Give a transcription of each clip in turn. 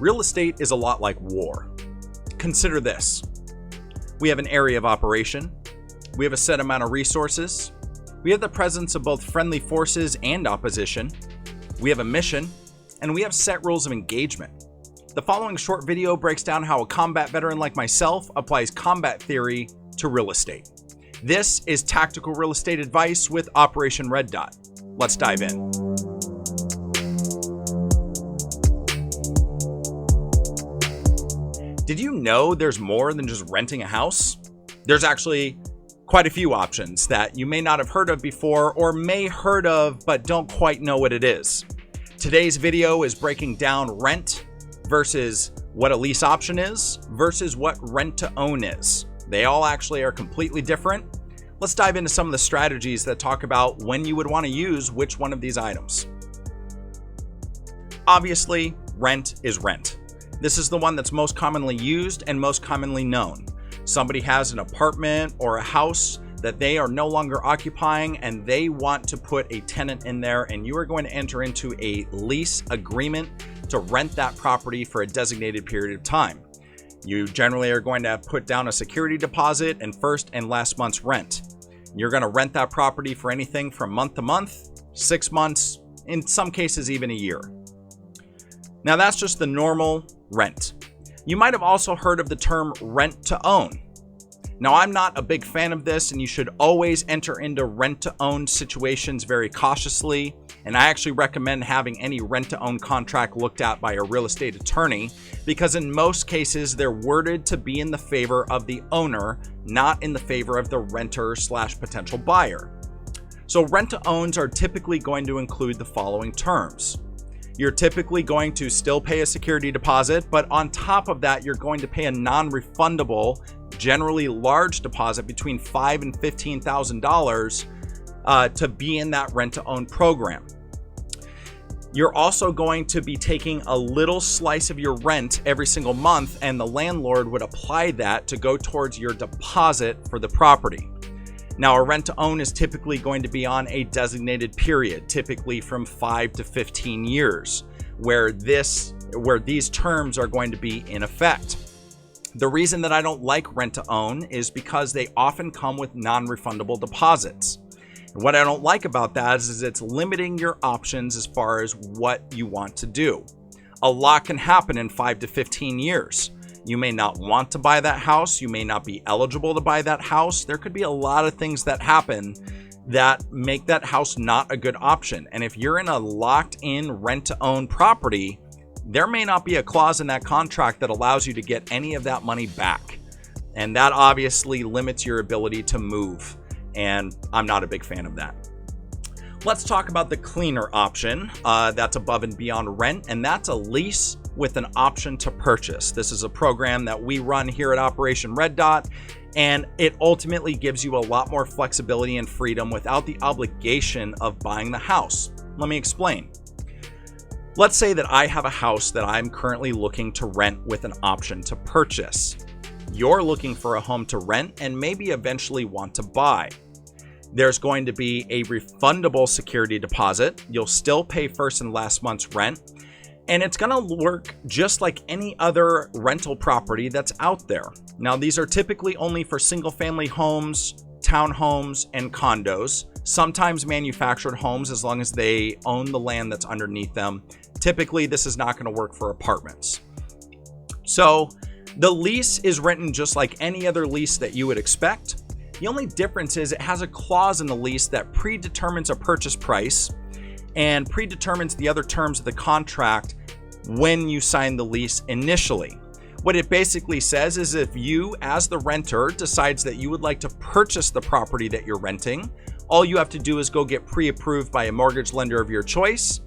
Real estate is a lot like war. Consider this. We have an area of operation. We have a set amount of resources. We have the presence of both friendly forces and opposition. We have a mission, and we have set rules of engagement. The following short video breaks down how a combat veteran like myself applies combat theory to real estate. This is Tactical Real Estate Advice with Operation Red Dot. Let's dive in. Did you know there's more than just renting a house? There's actually quite a few options that you may not have heard of before or may heard of but don't quite know what it is. Today's video is breaking down rent versus what a lease option is versus what rent to own is. They all actually are completely different. Let's dive into some of the strategies that talk about when you would want to use which one of these items. Obviously, rent is rent. This is the one that's most commonly used and most commonly known. Somebody has an apartment or a house that they are no longer occupying and they want to put a tenant in there, and you are going to enter into a lease agreement to rent that property for a designated period of time. You generally are going to put down a security deposit and first and last month's rent. You're going to rent that property for anything from month to month, 6 months, in some cases even a year. Now that's just the normal rent. You might have also heard of the term rent to own. Now I'm not a big fan of this, and you should always enter into rent to own situations very cautiously. And I actually recommend having any rent to own contract looked at by a real estate attorney, because in most cases they're worded to be in the favor of the owner, not in the favor of the renter / potential buyer. So rent to owns are typically going to include the following terms. You're typically going to still pay a security deposit, but on top of that, you're going to pay a non-refundable, generally large deposit between $5,000 and $15,000 to be in that rent-to-own program. You're also going to be taking a little slice of your rent every single month, and the landlord would apply that to go towards your deposit for the property. Now, a rent-to-own is typically going to be on a designated period, typically from 5 to 15 years, where these terms are going to be in effect. The reason that I don't like rent-to-own is because they often come with non-refundable deposits. And what I don't like about that is it's limiting your options as far as what you want to do. A lot can happen in 5 to 15 years. You may not want to buy that house. You may not be eligible to buy that house. There could be a lot of things that happen that make that house not a good option. And if you're in a locked-in rent-to-own property, there may not be a clause in that contract that allows you to get any of that money back. And that obviously limits your ability to move. And I'm not a big fan of that. Let's talk about the cleaner option that's above and beyond rent, and that's a lease with an option to purchase. This is a program that we run here at Operation Red Dot, and it ultimately gives you a lot more flexibility and freedom without the obligation of buying the house. Let me explain. Let's say that I have a house that I'm currently looking to rent with an option to purchase. You're looking for a home to rent and maybe eventually want to buy. There's going to be a refundable security deposit. You'll still pay first and last month's rent. And it's going to work just like any other rental property that's out there. Now, these are typically only for single family homes, townhomes, and condos. Sometimes manufactured homes, as long as they own the land that's underneath them. Typically, this is not going to work for apartments. So the lease is written just like any other lease that you would expect. The only difference is it has a clause in the lease that predetermines a purchase price and predetermines the other terms of the contract when you sign the lease initially. What it basically says is if you, as the renter, decides that you would like to purchase the property that you're renting, all you have to do is go get pre-approved by a mortgage lender of your choice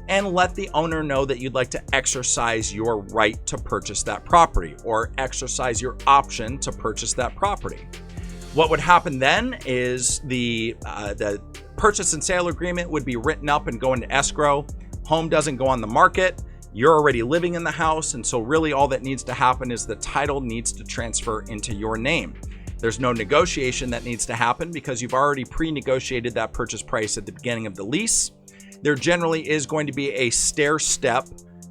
and let the owner know that you'd like to exercise your right to purchase that property or exercise your option to purchase that property. What would happen then is the purchase and sale agreement would be written up and go into escrow. Home doesn't go on the market. You're already living in the house, and so really all that needs to happen is the title needs to transfer into your name. There's no negotiation that needs to happen because you've already pre-negotiated that purchase price at the beginning of the lease. There generally is going to be a stair step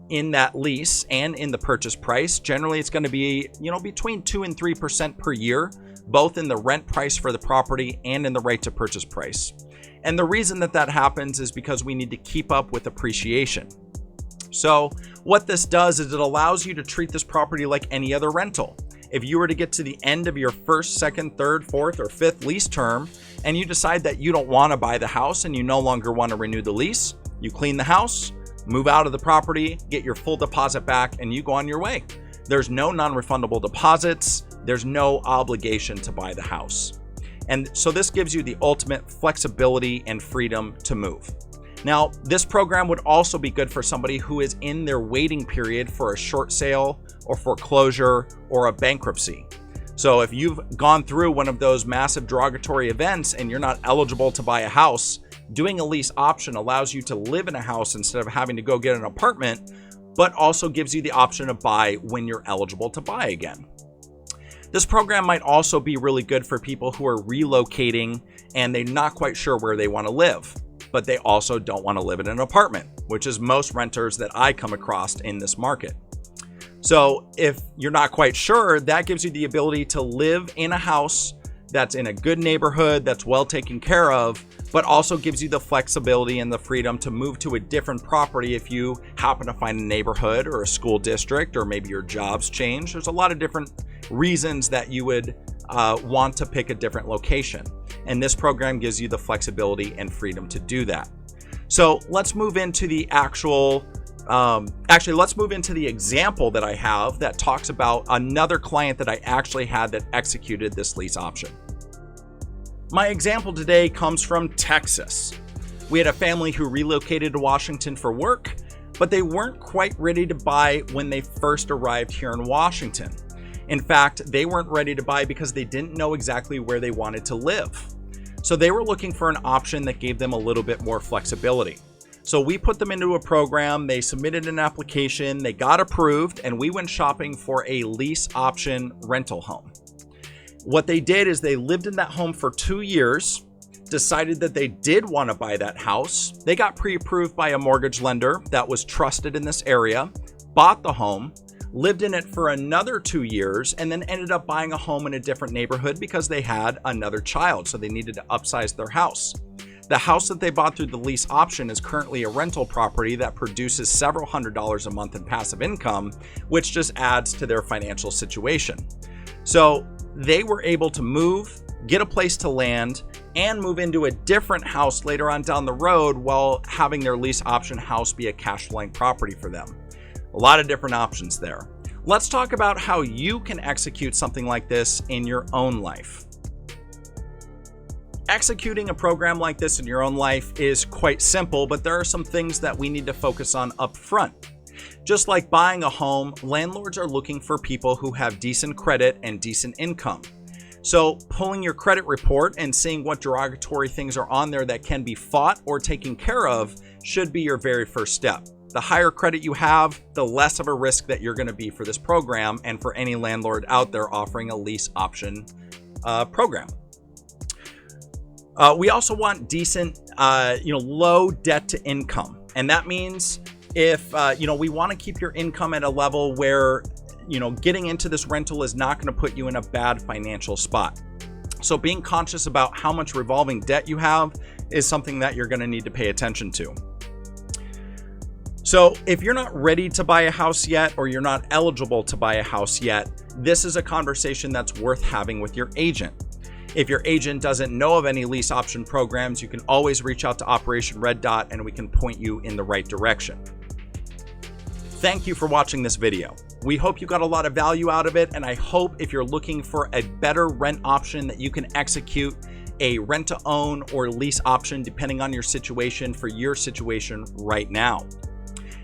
in that lease and in the purchase price. Generally, it's going to be, between 2 and 3% per year, both in the rent price for the property and in the right to purchase price. And the reason that happens is because we need to keep up with appreciation. So what this does is it allows you to treat this property like any other rental. If you were to get to the end of your first, second, third, fourth, or fifth lease term, and you decide that you don't want to buy the house and you no longer want to renew the lease, you clean the house, move out of the property, get your full deposit back, and you go on your way. There's no non-refundable deposits. There's no obligation to buy the house. And so this gives you the ultimate flexibility and freedom to move. Now, this program would also be good for somebody who is in their waiting period for a short sale or foreclosure or a bankruptcy. So if you've gone through one of those massive derogatory events and you're not eligible to buy a house, doing a lease option allows you to live in a house instead of having to go get an apartment, but also gives you the option to buy when you're eligible to buy again. This program might also be really good for people who are relocating and they're not quite sure where they want to live, but they also don't want to live in an apartment, which is most renters that I come across in this market. So if you're not quite sure, that gives you the ability to live in a house that's in a good neighborhood, that's well taken care of, but also gives you the flexibility and the freedom to move to a different property if you happen to find a neighborhood or a school district, or maybe your jobs change. There's a lot of different reasons that you would want to pick a different location. And this program gives you the flexibility and freedom to do that. So let's move into the let's move into the example that I have that talks about another client that I actually had that executed this lease option. My example today comes from Texas. We had a family who relocated to Washington for work, but they weren't quite ready to buy when they first arrived here in Washington. In fact, they weren't ready to buy because they didn't know exactly where they wanted to live. So they were looking for an option that gave them a little bit more flexibility. So we put them into a program, they submitted an application, they got approved, and we went shopping for a lease option rental home. What they did is they lived in that home for 2 years, decided that they did want to buy that house. They got pre-approved by a mortgage lender that was trusted in this area, bought the home, lived in it for another 2 years, and then ended up buying a home in a different neighborhood because they had another child, so they needed to upsize their house. The house that they bought through the lease option is currently a rental property that produces several $100s a month in passive income, which just adds to their financial situation. So they were able to move, get a place to land, and move into a different house later on down the road while having their lease option house be a cash flowing property for them. A lot of different options there. Let's talk about how you can execute something like this in your own life. Executing a program like this in your own life is quite simple, but there are some things that we need to focus on up front. Just like buying a home, landlords are looking for people who have decent credit and decent income. So pulling your credit report and seeing what derogatory things are on there that can be fought or taken care of should be your very first step. The higher credit you have, the less of a risk that you're going to be for this program and for any landlord out there offering a lease option program. We also want decent, low debt to income. And that means if, we want to keep your income at a level where, getting into this rental is not going to put you in a bad financial spot. So being conscious about how much revolving debt you have is something that you're going to need to pay attention to. So if you're not ready to buy a house yet, or you're not eligible to buy a house yet, this is a conversation that's worth having with your agent. If your agent doesn't know of any lease option programs, you can always reach out to Operation Red Dot and we can point you in the right direction. Thank you for watching this video. We hope you got a lot of value out of it, and I hope if you're looking for a better rent option that you can execute a rent to own or lease option depending on your situation for your situation right now.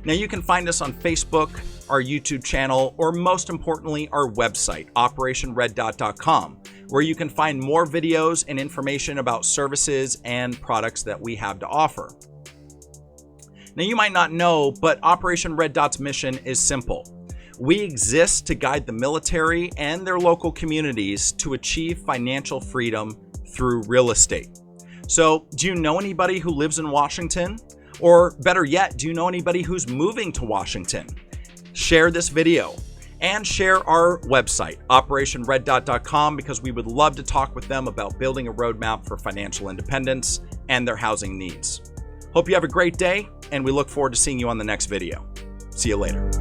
Now you can find us on Facebook, our YouTube channel, or most importantly, our website, operationreddot.com, where you can find more videos and information about services and products that we have to offer. Now you might not know, but Operation Red Dot's mission is simple. We exist to guide the military and their local communities to achieve financial freedom through real estate. So, do you know anybody who lives in Washington? Or better yet, do you know anybody who's moving to Washington? Share this video and share our website, operationreddot.com, because we would love to talk with them about building a roadmap for financial independence and their housing needs. Hope you have a great day, and we look forward to seeing you on the next video. See you later.